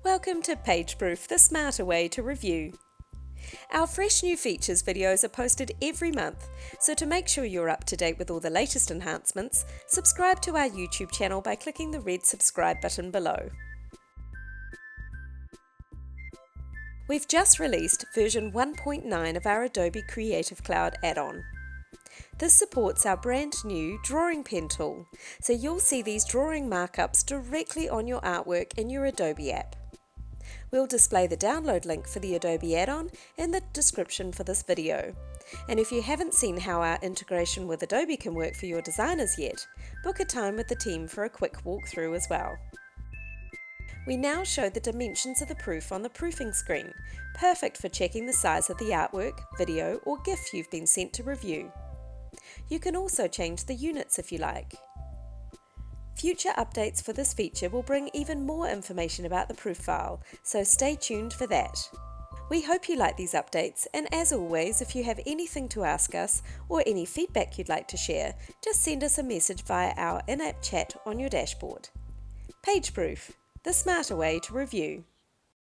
Welcome to PageProof, the smarter way to review. Our fresh new features videos are posted every month, so to make sure you're up to date with all the latest enhancements, subscribe to our YouTube channel by clicking the red subscribe button below. We've just released version 1.9 of our Adobe Creative Cloud add-on. This supports our brand new drawing pen tool, so you'll see these drawing markups directly on your artwork in your Adobe app. We'll display the download link for the Adobe add-on in the description for this video. And if you haven't seen how our integration with Adobe can work for your designers yet, book a time with the team for a quick walkthrough as well. We now show the dimensions of the proof on the proofing screen, perfect for checking the size of the artwork, video or GIF you've been sent to review. You can also change the units if you like. Future updates for this feature will bring even more information about the proof file, so stay tuned for that. We hope you like these updates, and as always, if you have anything to ask us or any feedback you'd like to share, just send us a message via our in-app chat on your dashboard. PageProof, the smarter way to review.